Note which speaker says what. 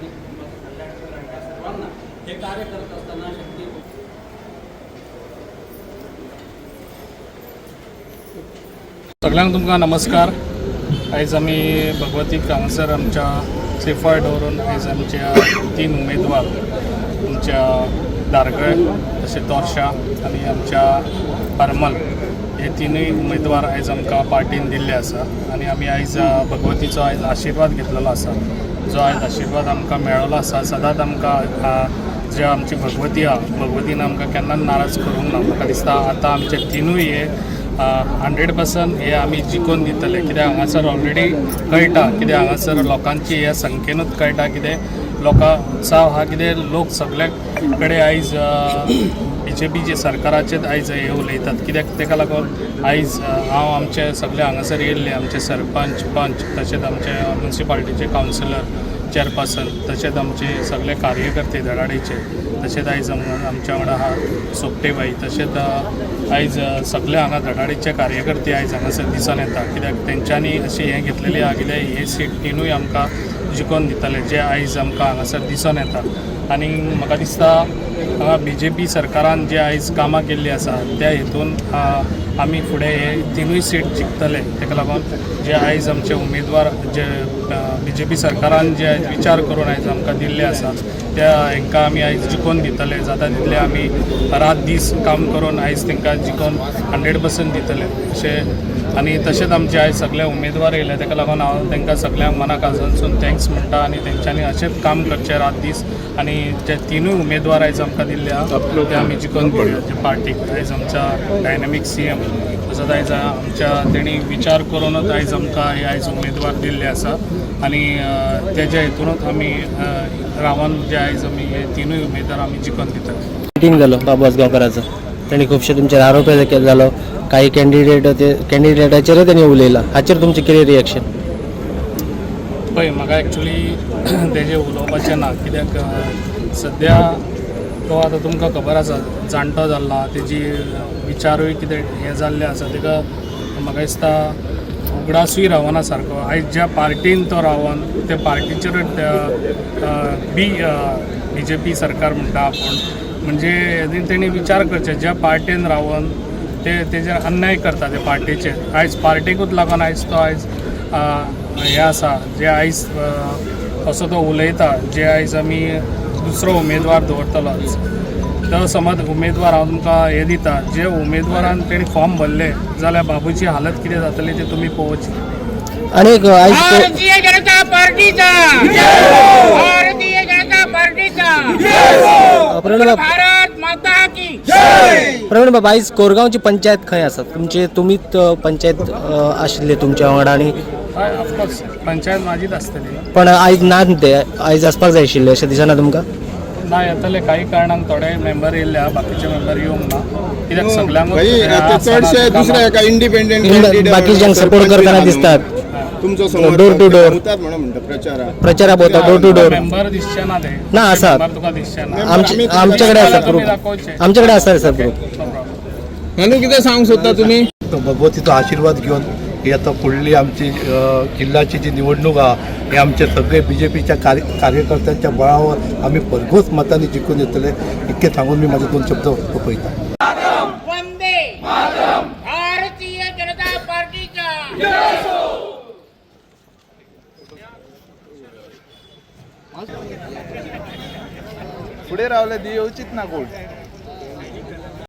Speaker 1: आणि कल्याणाच्या सर्वांना हे कार्य करत असताना शक्ती
Speaker 2: सगळ्यांक तुमकां नमस्कार। आयज आमी भगवती हांगासर आमच्या सेफाळ दवरून आयज आमच्या 3 उमेदवार आमच्या दारगळ तशें तोर्शा आनी आमच्या परमल हे 3 उमेदवार आयज आमकां पार्टीन दिल्ले आसा आनी आमी आयज भगवतीचो आयज आशिर्वाद घेतलेलो आसा। जो आयज आशिर्वाद आमकां मेळ्ळो आसा सदांच आमकां जे आमची भगवती आहा भगवतीन आमकां केन्नाच नाराज करूंक ना। म्हाका दिसता आतां आमचे 3ूय हे 100% हे आमी जिखून दितले कित्याक हांगासर ऑलरेडी कळटा कित्याक हांगासर लोकांची ह्या संख्येनूच कळटा कितें लोकां उत्साह हा कितें लोक सगळे कडेन आयज BJP सरकाराचेच आयज हे उलयतात कित्याक तेका लागून आयज हांव आमचे सगळे हांगासर येयल्ले आमचे सरपंच पंच तशेंच आमचे म्युनिसिपालिटीचे कावन्सिलर चेअरपर्सन तशेंच आमचे सगळे कार्यकर्ते धडाडेचे तशेंच आयज आमच्या वांगडा आहा सोपटेबाई तशेंच आयज सगळे हांगा धडाडेचे कार्यकर्ते आयज हांगासर दिसून येता कित्याक तेंच्यांनी अशी हें घेतलेली आहा कित्याक हे सीट 3ूय आमकां जिखून दितले जे आयज आमकां हांगासर दिसून येता। आनी म्हाका दिसता हांगा BJP सरकारान जे आयज कामां केल्ली आसा त्या हेतून आमी फुडें हे 3ूय सीट जिखतले। तेका लागून जे आयज आमचे उमेदवार जे BJP सरकारान जे आयज विचार करून आयज आमकां दिल्ले आसा त्या हांकां आमी आयज जिखून दितले जाता तितले आमी रात दीस काम करून आयज तांकां जिखून 100% दितले अशें। आनी तशेंच आमचे आयज सगळे उमेदवार येयले तेका लागून हांव तांकां सगळ्यांक मनाक आजून थँक्स म्हणटा आनी तेंच्यांनी अशेंच काम करचें रात दीस आनी जे 3ूय उमेदवार आयज आमकां दिल्ले आहा ते आमी जिखून दिवया जे पार्टीक। आयज आमच्या डायनॅमीक CM तसोच आयज आमच्या तेणी विचार करूनच आयज आमकां हे आयज उमेदवार दिल्ले आसा आनी तेज्या हेतूनच आमी रावन जे आयज आमी हे 3ूय उमेदवार आमी जिखून दितले।
Speaker 3: मिटींग जालो बाबू आसगांवकाराचो तांणी खुबशे तुमचेर आरोप केले जालो काही कॅन्डिडेटाचेरय तांणी उलयलां हाचेर तुमचें कितें रिएक्शन?
Speaker 2: पळय म्हाका एक्चुली तेजें उलोवपाचें ना कित्याक सद्या तो आतां तुमकां खबर आसा जाणटो जाल्ला तेजी विचारूय कितें हें जाल्लें आसा तेका म्हाका दिसता उगडासूय रावना सारको। आयज ज्या पार्टीन तो रावन त्या पार्टीचेर BJP सरकार म्हणटा आपूण म्हणजे तेणी विचार करचे ज्या पार्टीन रावन तेजेर अन्याय करता ते पार्टीचेर आयज पार्टीकूच लागून आयज तो आयज हे आसा जे आयज असो तो उलयता जे आयज आमी दुसरो उमेदवार दवरतलो तो समज उमेदवार हांव तुमकां हे दिता जे उमेदवारान तेणी फॉर्म भरले जाल्यार बाबूची हालत कितें जातली ते तुमी पळोवची।
Speaker 3: आणि
Speaker 4: भारतीय जनता पार्टीचा भारतीय जनता पार्टीचा भारत माता की जय।
Speaker 3: प्रवीण बाबा आयज कोरगांवची पंचायत खंय आसा तुमीच पंचायत आशिल्ले तुमच्या वांगडा आनी
Speaker 2: हय ऑफकोर्स पंचायत म्हाजीच आसतली
Speaker 3: पण आयज ना ते आयज आसपाक जाय आशिल्ले अशें दिसना तुमकां?
Speaker 2: ना येतले काही कारणांक थोडे मेंबर येयल्ले आहा बाकीचे मेंबर येवंक ना कित्याक सगळ्यांक
Speaker 5: चडशे दुसरे एका इंडिपेंडेंट
Speaker 3: बाकीच्यांक सपोर्ट करतना दिसतात
Speaker 5: तुमचो
Speaker 3: डोर टू डोर
Speaker 5: म्हणून म्हणटा
Speaker 3: प्रचारा भोंवता डोर टू डोर
Speaker 2: मेंबर दिसचे ना ते
Speaker 3: ना आसात
Speaker 2: तुका दिसचे ना
Speaker 3: आमचे कडेन आसा प्रूफ आमचे कडेन आसा सर प्रूफ।
Speaker 5: आनी कितें सांगूंक सोदता तुमी?
Speaker 6: भगवतीचो आशिर्वाद घेवन ही आतां फुडली आमची जिल्ल्याची जी निवडणूक आहा हे आमचे सगळे BJPच्या कार्यकर्त्यांच्या बळावर आमी भरघोस मतांनी जिखून येतले इतकें सांगून मी माझे 2 शब्द ओपयता।
Speaker 4: वंदे भारतीय जनता पार्टीचा
Speaker 5: फुडें रावले दी येवचीच ना कोण।